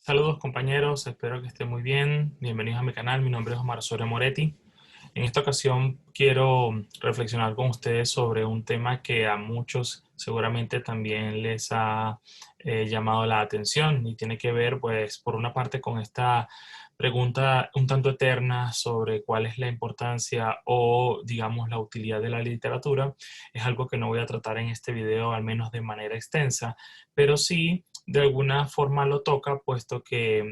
Saludos compañeros, espero que estén muy bien. Bienvenidos a mi canal, mi nombre es Omar Soria Moretti. En esta ocasión quiero reflexionar con ustedes sobre un tema que a muchos seguramente también les ha llamado la atención y tiene que ver, pues, por una parte con esta pregunta un tanto eterna sobre cuál es la importancia o, digamos, la utilidad de la literatura. Es algo que no voy a tratar en este video, al menos de manera extensa, pero sí de alguna forma lo toca, puesto que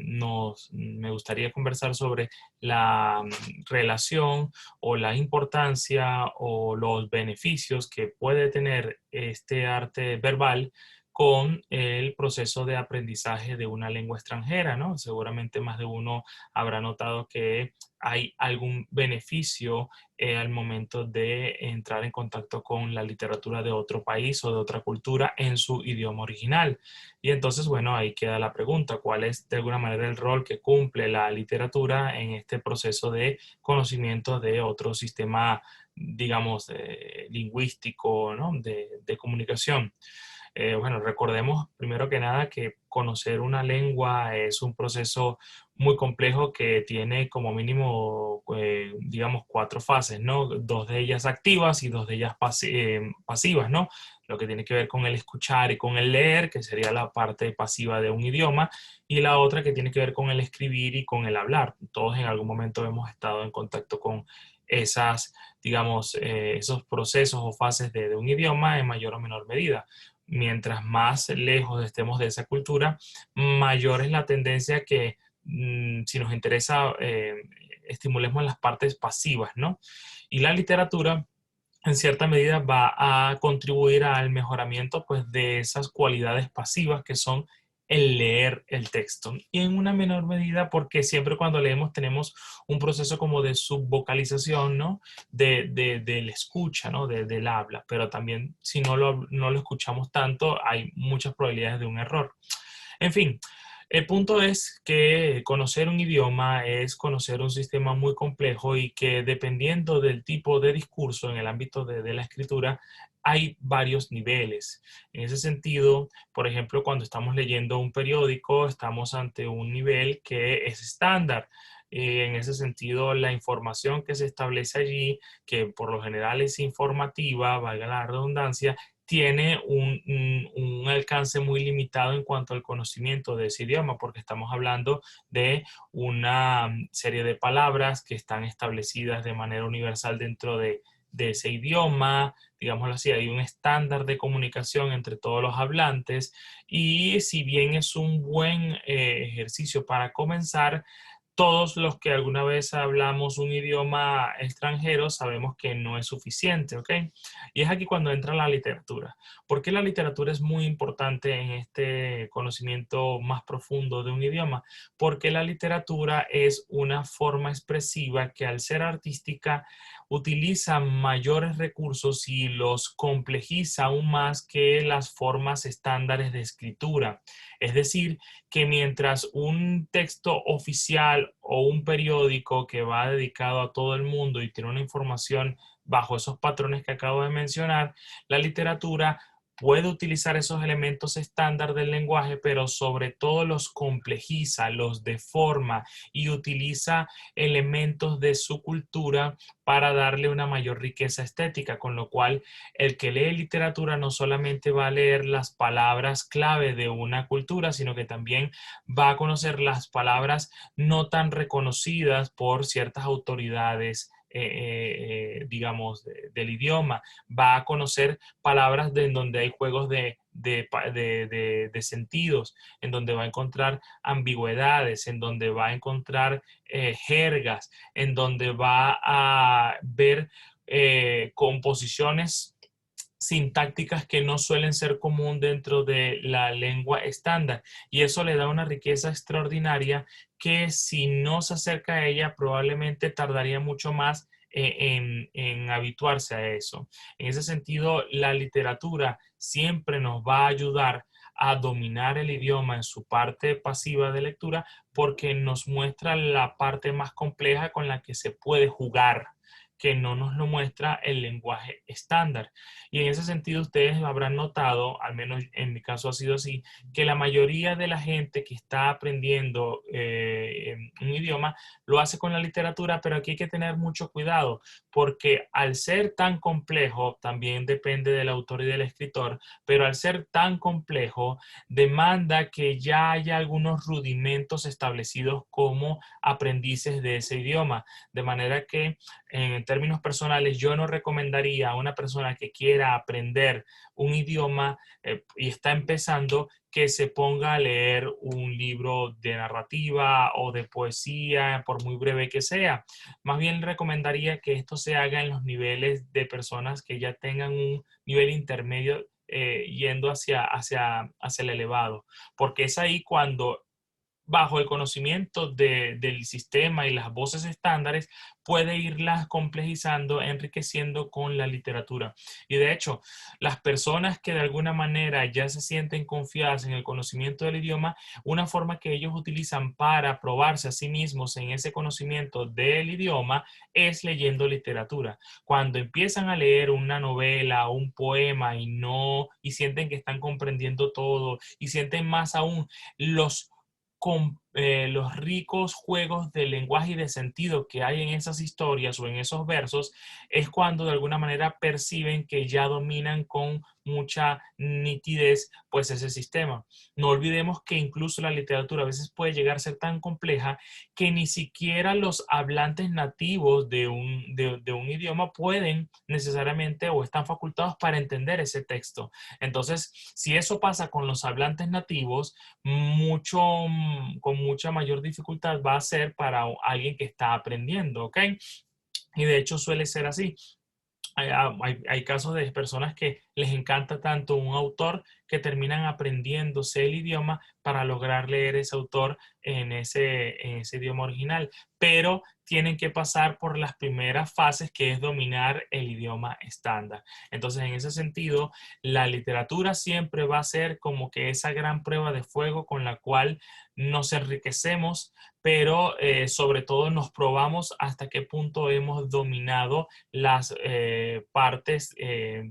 me gustaría conversar sobre la relación o la importancia o los beneficios que puede tener este arte verbal con el proceso de aprendizaje de una lengua extranjera, ¿no? Seguramente más de uno habrá notado que hay algún beneficio al momento de entrar en contacto con la literatura de otro país o de otra cultura en su idioma original. Y entonces, bueno, ahí queda la pregunta, ¿cuál es de alguna manera el rol que cumple la literatura en este proceso de conocimiento de otro sistema, digamos, lingüístico, ¿no? De comunicación? Bueno, recordemos primero que nada que conocer una lengua es un proceso muy complejo que tiene como mínimo, digamos, cuatro fases, ¿no? Dos de ellas activas y dos de ellas pasivas, ¿no? Lo que tiene que ver con el escuchar y con el leer, que sería la parte pasiva de un idioma, y la otra que tiene que ver con el escribir y con el hablar. Todos en algún momento hemos estado en contacto con esas, digamos, esos procesos o fases de un idioma en mayor o menor medida. Mientras más lejos estemos de esa cultura, mayor es la tendencia que si nos interesa, estimulemos las partes pasivas, ¿no? Y la literatura en cierta medida va a contribuir al mejoramiento pues, de esas cualidades pasivas que son el leer el texto. Y en una menor medida porque siempre cuando leemos tenemos un proceso como de subvocalización, ¿no? Del escucha, ¿no? Del habla. Pero también si no lo escuchamos tanto, hay muchas probabilidades de un error. En fin, el punto es que conocer un idioma es conocer un sistema muy complejo y que dependiendo del tipo de discurso en el ámbito de la escritura, hay varios niveles. En ese sentido, por ejemplo, cuando estamos leyendo un periódico, estamos ante un nivel que es estándar. En ese sentido, la información que se establece allí, que por lo general es informativa, valga la redundancia, tiene un alcance muy limitado en cuanto al conocimiento de ese idioma, porque estamos hablando de una serie de palabras que están establecidas de manera universal dentro de ese idioma, digámoslo así, hay un estándar de comunicación entre todos los hablantes y si bien es un buen ejercicio para comenzar, todos los que alguna vez hablamos un idioma extranjero sabemos que no es suficiente, ¿ok? Y es aquí cuando entra la literatura. ¿Por qué la literatura es muy importante en este conocimiento más profundo de un idioma? Porque la literatura es una forma expresiva que al ser artística utiliza mayores recursos y los complejiza aún más que las formas estándares de escritura. Es decir, que mientras un texto oficial o un periódico que va dedicado a todo el mundo y tiene una información bajo esos patrones que acabo de mencionar, la literatura puede utilizar esos elementos estándar del lenguaje, pero sobre todo los complejiza, los deforma y utiliza elementos de su cultura para darle una mayor riqueza estética, con lo cual el que lee literatura no solamente va a leer las palabras clave de una cultura, sino que también va a conocer las palabras no tan reconocidas por ciertas autoridades, digamos, del idioma. Va a conocer palabras en donde hay juegos de sentidos, en donde va a encontrar ambigüedades, en donde va a encontrar jergas, en donde va a ver composiciones sintácticas que no suelen ser común dentro de la lengua estándar y eso le da una riqueza extraordinaria que si no se acerca a ella probablemente tardaría mucho más en habituarse a eso. En ese sentido, la literatura siempre nos va a ayudar a dominar el idioma en su parte pasiva de lectura porque nos muestra la parte más compleja con la que se puede jugar, que no nos lo muestra el lenguaje estándar. Y en ese sentido ustedes habrán notado, al menos en mi caso ha sido así, que la mayoría de la gente que está aprendiendo un idioma lo hace con la literatura, pero aquí hay que tener mucho cuidado porque al ser tan complejo, también depende del autor y del escritor, pero al ser tan complejo, demanda que ya haya algunos rudimentos establecidos como aprendices de ese idioma. De manera que en términos personales yo no recomendaría a una persona que quiera aprender un idioma y está empezando que se ponga a leer un libro de narrativa o de poesía, por muy breve que sea. Más bien recomendaría que esto se haga en los niveles de personas que ya tengan un nivel intermedio yendo hacia el elevado, porque es ahí cuando bajo el conocimiento del sistema y las voces estándares, puede irlas complejizando, enriqueciendo con la literatura. Y de hecho, las personas que de alguna manera ya se sienten confiadas en el conocimiento del idioma, una forma que ellos utilizan para probarse a sí mismos en ese conocimiento del idioma es leyendo literatura. Cuando empiezan a leer una novela o un poema y sienten que están comprendiendo todo y sienten más aún con los ricos juegos de lenguaje y de sentido que hay en esas historias o en esos versos, es cuando de alguna manera perciben que ya dominan con mucha nitidez pues ese sistema. No olvidemos que incluso la literatura a veces puede llegar a ser tan compleja que ni siquiera los hablantes nativos de un idioma pueden necesariamente o están facultados para entender ese texto. Entonces, si eso pasa con los hablantes nativos, con mucha mayor dificultad va a ser para alguien que está aprendiendo, ¿ok? Y de hecho suele ser así. Hay casos de personas que les encanta tanto un autor que terminan aprendiéndose el idioma para lograr leer ese autor en ese idioma original, pero tienen que pasar por las primeras fases que es dominar el idioma estándar. Entonces, en ese sentido, la literatura siempre va a ser como que esa gran prueba de fuego con la cual nos enriquecemos, pero sobre todo nos probamos hasta qué punto hemos dominado las partes,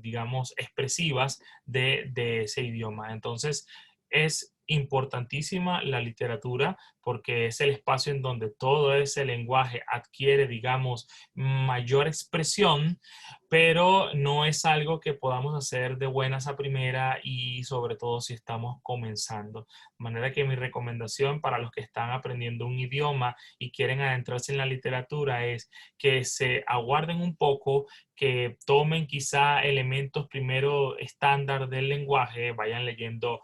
digamos, expresivas de ese idioma. Entonces, es importantísima la literatura porque es el espacio en donde todo ese lenguaje adquiere, digamos, mayor expresión, pero no es algo que podamos hacer de buenas a primera y sobre todo si estamos comenzando. De manera que mi recomendación para los que están aprendiendo un idioma y quieren adentrarse en la literatura es que se aguarden un poco, que tomen quizá elementos primero estándar del lenguaje, vayan leyendo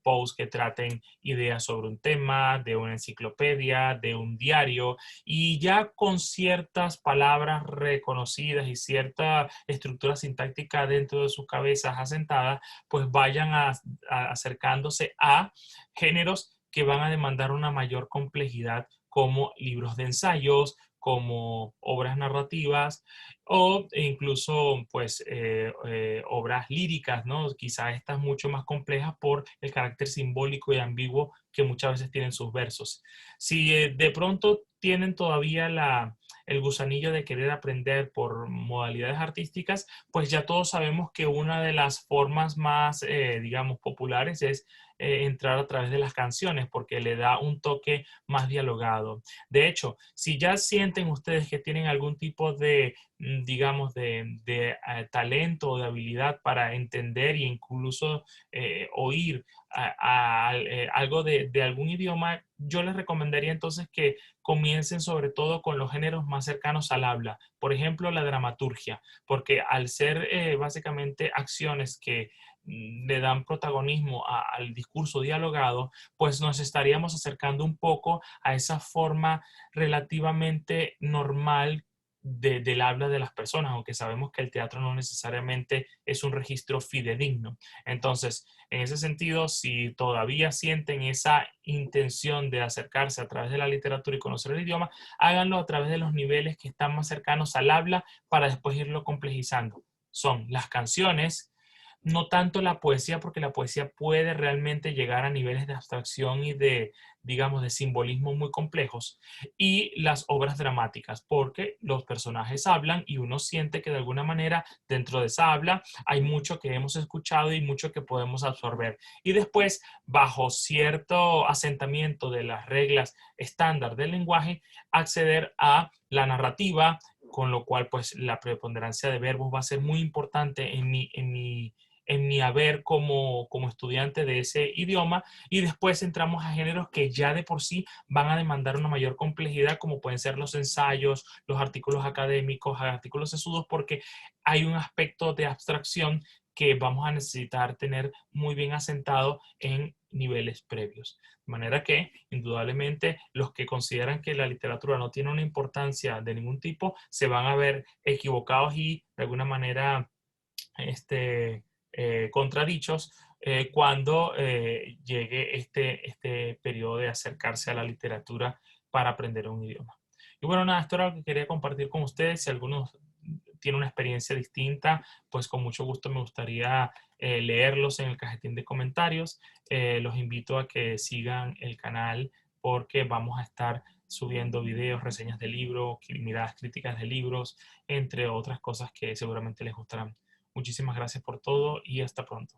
posts que traten ideas sobre un tema, de una enciclopedia, de un diario, y ya con ciertas palabras reconocidas y cierta estructura sintáctica dentro de sus cabezas asentadas, pues vayan acercándose a géneros que van a demandar una mayor complejidad como libros de ensayos, como obras narrativas o incluso pues obras líricas, ¿no? Quizá estas mucho más complejas por el carácter simbólico y ambiguo que muchas veces tienen sus versos. Si de pronto tienen todavía el gusanillo de querer aprender por modalidades artísticas, pues ya todos sabemos que una de las formas más, digamos, populares es entrar a través de las canciones porque le da un toque más dialogado. De hecho, si ya sienten ustedes que tienen algún tipo de, digamos, de talento o de habilidad para entender e incluso oír algo de algún idioma, yo les recomendaría entonces que comiencen sobre todo con los géneros más cercanos al habla. Por ejemplo, la dramaturgia, porque al ser básicamente acciones que le dan protagonismo al discurso dialogado, pues nos estaríamos acercando un poco a esa forma relativamente normal del habla de las personas, aunque sabemos que el teatro no necesariamente es un registro fidedigno. Entonces, en ese sentido, si todavía sienten esa intención de acercarse a través de la literatura y conocer el idioma, háganlo a través de los niveles que están más cercanos al habla para después irlo complejizando. Son las canciones, no tanto la poesía, porque la poesía puede realmente llegar a niveles de abstracción y de, digamos, de simbolismo muy complejos, y las obras dramáticas, porque los personajes hablan y uno siente que de alguna manera dentro de esa habla hay mucho que hemos escuchado y mucho que podemos absorber. Y después, bajo cierto asentamiento de las reglas estándar del lenguaje, acceder a la narrativa, con lo cual pues la preponderancia de verbos va a ser muy importante en mi haber como estudiante de ese idioma. Y después entramos a géneros que ya de por sí van a demandar una mayor complejidad, como pueden ser los ensayos, los artículos académicos, artículos sesudos, porque hay un aspecto de abstracción que vamos a necesitar tener muy bien asentado en niveles previos. De manera que, indudablemente, los que consideran que la literatura no tiene una importancia de ningún tipo, se van a ver equivocados y, de alguna manera, contradichos cuando llegue este periodo de acercarse a la literatura para aprender un idioma. Y bueno, nada, esto era lo que quería compartir con ustedes. Si algunos tienen una experiencia distinta, pues con mucho gusto me gustaría leerlos en el cajetín de comentarios. Los invito a que sigan el canal porque vamos a estar subiendo videos, reseñas de libros, miradas críticas de libros, entre otras cosas que seguramente les gustarán. Muchísimas gracias por todo y hasta pronto.